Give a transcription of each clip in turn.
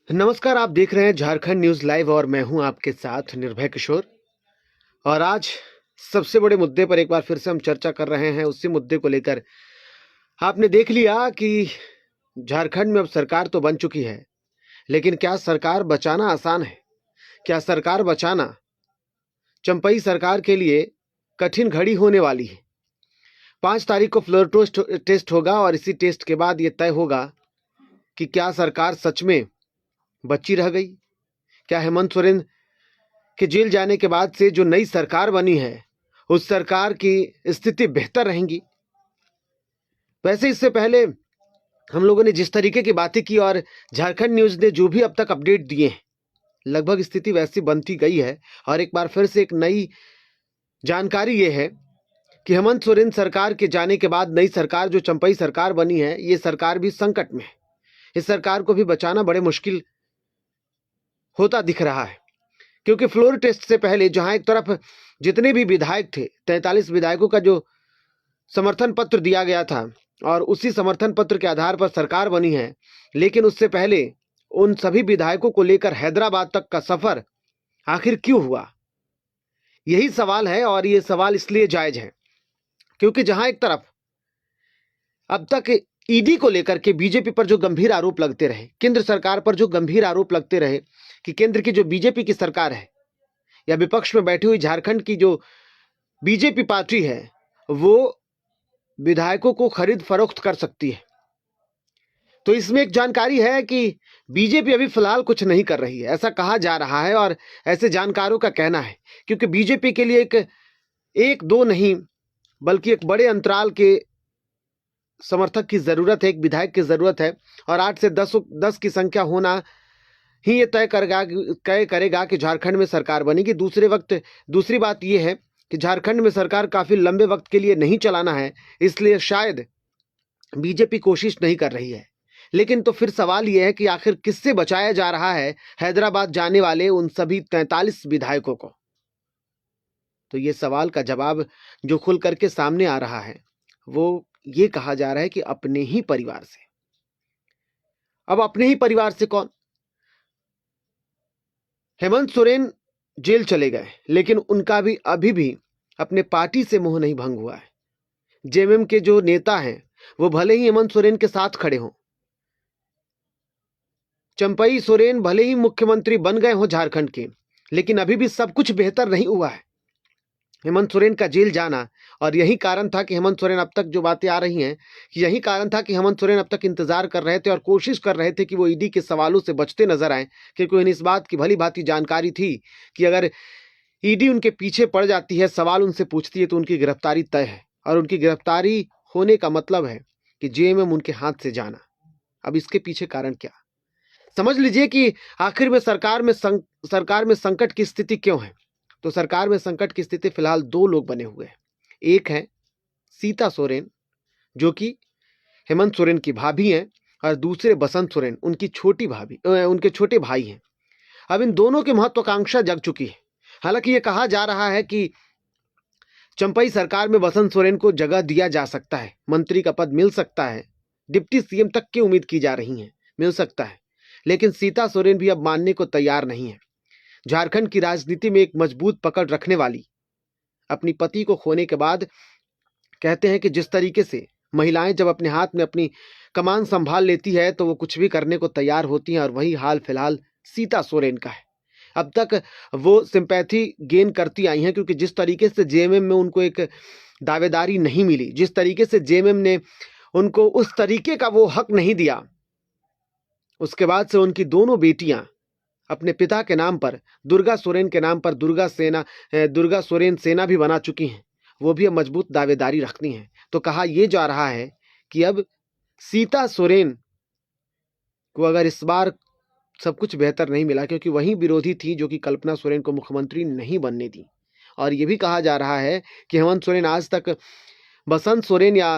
नमस्कार, आप देख रहे हैं झारखंड न्यूज लाइव और मैं हूं आपके साथ निर्भय किशोर। और आज सबसे बड़े मुद्दे पर एक बार फिर से हम चर्चा कर रहे हैं। उसी मुद्दे को लेकर आपने देख लिया कि झारखंड में अब सरकार तो बन चुकी है, लेकिन क्या सरकार बचाना आसान है? क्या सरकार बचाना चंपई सरकार के लिए कठिन घड़ी होने वाली है? 5 तारीख को फ्लोर टेस्ट होगा और इसी टेस्ट के बाद यह तय होगा कि क्या सरकार सच में बची रह गई। क्या हेमंत सोरेन कि जेल जाने के बाद से जो नई सरकार बनी है उस सरकार की स्थिति बेहतर रहेंगी? वैसे इससे पहले हम लोगों ने जिस तरीके की बातें की और झारखंड न्यूज ने जो भी अब तक अपडेट दिए हैं, लगभग स्थिति वैसी बनती गई है। और एक बार फिर से एक नई जानकारी ये है कि हेमंत सोरेन सरकार के जाने के बाद नई सरकार जो चंपई सरकार बनी है, ये सरकार भी संकट में है। इस सरकार को भी बचाना बड़े मुश्किल होता दिख रहा है, क्योंकि फ्लोर टेस्ट से पहले जहां एक तरफ जितने भी विधायक थे, 43 विधायकों का जो समर्थन पत्र दिया गया था और उसी समर्थन पत्र के आधार पर सरकार बनी है, लेकिन उससे पहले उन सभी विधायकों को लेकर हैदराबाद तक का सफर आखिर क्यों हुआ? यही सवाल है। और ये सवाल इसलिए जायज है क्योंकि जहां एक तरफ अब तक ईडी को लेकर के बीजेपी पर जो गंभीर आरोप लगते रहे, केंद्र सरकार पर जो गंभीर आरोप लगते रहे कि केंद्र की जो बीजेपी की सरकार है या विपक्ष में बैठी हुई झारखंड की जो बीजेपी पार्टी है, वो विधायकों को खरीद फरोख्त कर सकती है। तो इसमें एक जानकारी है कि बीजेपी अभी फिलहाल कुछ नहीं कर रही है, ऐसा कहा जा रहा है और ऐसे जानकारों का कहना है, क्योंकि बीजेपी के लिए एक दो नहीं बल्कि एक बड़े अंतराल के समर्थक की जरूरत है, एक विधायक की जरूरत है। और 8 से 10 की संख्या होना ही ये तय करेगा कि झारखंड में सरकार बनेगी। दूसरी बात यह है कि झारखंड में सरकार काफी लंबे वक्त के लिए नहीं चलाना है, इसलिए शायद बीजेपी कोशिश नहीं कर रही है। लेकिन तो फिर सवाल यह है कि आखिर किससे बचाया जा रहा है हैदराबाद जाने वाले उन सभी 43 विधायकों को? तो ये सवाल का जवाब जो खुल करके सामने आ रहा है वो ये कहा जा रहा है कि अपने ही परिवार से। अब अपने ही परिवार से कौन? हेमंत सोरेन जेल चले गए, लेकिन उनका भी अभी भी अपने पार्टी से मोह नहीं भंग हुआ है। जेएमएम के जो नेता हैं वो भले ही हेमंत सोरेन के साथ खड़े हों, चंपई सोरेन भले ही मुख्यमंत्री बन गए हों झारखंड के, लेकिन अभी भी सब कुछ बेहतर नहीं हुआ है। हेमंत सोरेन का जेल जाना, और यही कारण था कि हेमंत सोरेन अब तक जो बातें आ रही हैं कि यही कारण था कि हेमंत सोरेन अब तक इंतजार कर रहे थे और कोशिश कर रहे थे कि वो ईडी के सवालों से बचते नजर आए, क्योंकि उन्हें इस बात की भली भांति जानकारी थी कि अगर ईडी उनके पीछे पड़ जाती है, सवाल उनसे पूछती है, तो उनकी गिरफ्तारी तय है। और उनकी गिरफ्तारी होने का मतलब है कि जेएमएम उनके हाथ से जाना। अब इसके पीछे कारण क्या? समझ लीजिए कि आखिर में सरकार में संकट की स्थिति क्यों है। तो सरकार में संकट की स्थिति फिलहाल 2 लोग बने हुए हैं। एक है सीता सोरेन, जो कि हेमंत सोरेन की भाभी हैं, और दूसरे बसंत सोरेन उनकी उनके छोटे भाई हैं। अब इन दोनों की महत्वाकांक्षा जग चुकी है। हालांकि ये कहा जा रहा है कि चंपई सरकार में बसंत सोरेन को जगह दिया जा सकता है, मंत्री का पद मिल सकता है, डिप्टी सीएम तक की उम्मीद की जा रही है, मिल सकता है। लेकिन सीता सोरेन भी अब मानने को तैयार नहीं है। झारखंड की राजनीति में एक मजबूत पकड़ रखने वाली, अपनी पति को खोने के बाद कहते हैं कि जिस तरीके से महिलाएं जब अपने हाथ में अपनी कमान संभाल लेती है तो वो कुछ भी करने को तैयार होती हैं, और वही हाल फिलहाल सीता सोरेन का है। अब तक वो सिंपैथी गेन करती आई हैं, क्योंकि जिस तरीके से जेएमएम में उनको एक दावेदारी नहीं मिली, जिस तरीके से जेएमएम ने उनको उस तरीके का वो हक नहीं दिया, उसके बाद से उनकी दोनों बेटियां अपने पिता के नाम पर, दुर्गा सोरेन के नाम पर दुर्गा सोरेन सेना भी बना चुकी हैं। वो भी अब मजबूत दावेदारी रखती हैं। तो कहा यह जा रहा है कि अब सीता सोरेन को अगर इस बार सब कुछ बेहतर नहीं मिला, क्योंकि वही विरोधी थी जो कि कल्पना सोरेन को मुख्यमंत्री नहीं बनने दी। और यह भी कहा जा रहा है कि हेमंत सोरेन आज तक बसंत सोरेन या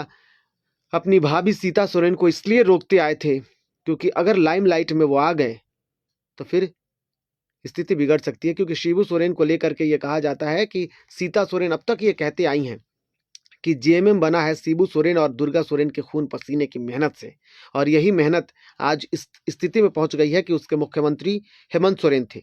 अपनी भाभी सीता सोरेन को इसलिए रोकते आए थे क्योंकि अगर लाइमलाइट में वो आ गए तो फिर स्थिति बिगड़ सकती है। क्योंकि शिबू सोरेन को लेकर के ये कहा जाता है कि सीता सोरेन अब तक ये कहते आई हैं कि जेएमएम बना है शिबू सोरेन और दुर्गा सोरेन के खून पसीने की मेहनत से, और यही मेहनत आज इस स्थिति में पहुंच गई है कि उसके मुख्यमंत्री हेमंत सोरेन थे,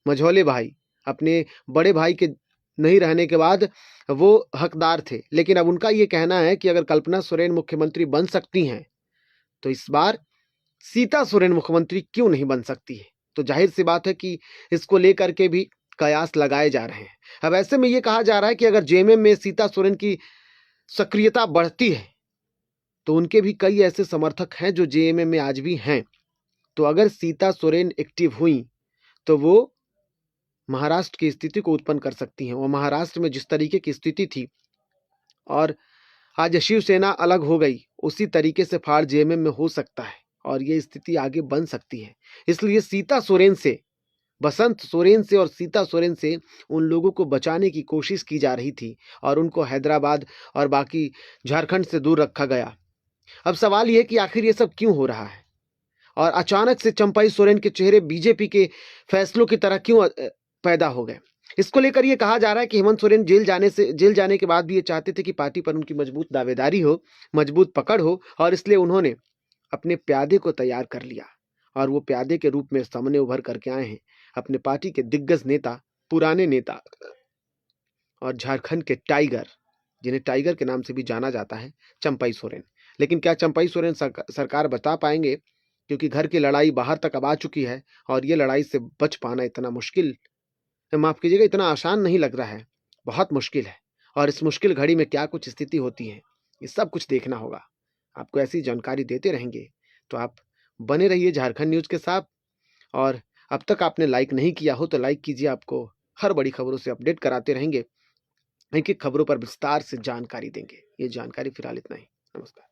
मझौले भाई, अपने बड़े भाई के नहीं रहने के बाद वो हकदार थे। लेकिन अब उनका ये कहना है कि अगर कल्पना सोरेन मुख्यमंत्री बन सकती हैं तो इस बार सीता सोरेन मुख्यमंत्री क्यों नहीं बन सकती है। तो जाहिर सी बात है कि इसको लेकर के भी कयास लगाए जा रहे हैं। अब ऐसे में ये कहा जा रहा है कि अगर जेएमएम में सीता सोरेन की सक्रियता बढ़ती है तो उनके भी कई ऐसे समर्थक हैं जो जेएमएम में आज भी हैं। तो अगर सीता सोरेन एक्टिव हुई तो वो महाराष्ट्र की स्थिति को उत्पन्न कर सकती हैं। और महाराष्ट्र में जिस तरीके की स्थिति थी और आज शिवसेना अलग हो गई, उसी तरीके से फाड़ जेएमएम में हो सकता है और ये स्थिति आगे बन सकती है। इसलिए सीता सोरेन से, बसंत सोरेन से और सीता सोरेन से उन लोगों को बचाने की कोशिश की जा रही थी और उनको हैदराबाद और बाकी झारखंड से दूर रखा गया। अब सवाल यह कि आखिर ये सब क्यों हो रहा है और अचानक से चंपाई सोरेन के चेहरे बीजेपी के फैसलों की तरह क्यों पैदा हो गए। इसको लेकर यह कहा जा रहा है कि हेमंत सोरेन जेल जाने के बाद भी ये चाहते थे कि पार्टी पर उनकी मजबूत दावेदारी हो, मजबूत पकड़ हो, और इसलिए उन्होंने अपने प्यादे को तैयार कर लिया और वो प्यादे के रूप में सामने उभर करके आए हैं अपने पार्टी के दिग्गज नेता, पुराने नेता और झारखंड के टाइगर, जिन्हें टाइगर के नाम से भी जाना जाता है, चंपाई सोरेन। लेकिन क्या चंपाई सोरेन सरकार बता पाएंगे, क्योंकि घर की लड़ाई बाहर तक अब आ चुकी है और ये लड़ाई से बच पाना इतना मुश्किल, माफ कीजिएगा, इतना आसान नहीं लग रहा है, बहुत मुश्किल है। और इस मुश्किल घड़ी में क्या कुछ स्थिति होती है, ये सब कुछ देखना होगा। आपको ऐसी जानकारी देते रहेंगे, तो आप बने रहिए झारखंड न्यूज के साथ। और अब तक आपने लाइक नहीं किया हो तो लाइक कीजिए, आपको हर बड़ी खबरों से अपडेट कराते रहेंगे, एक एक खबरों पर विस्तार से जानकारी देंगे। ये जानकारी फिलहाल इतना ही। नमस्कार।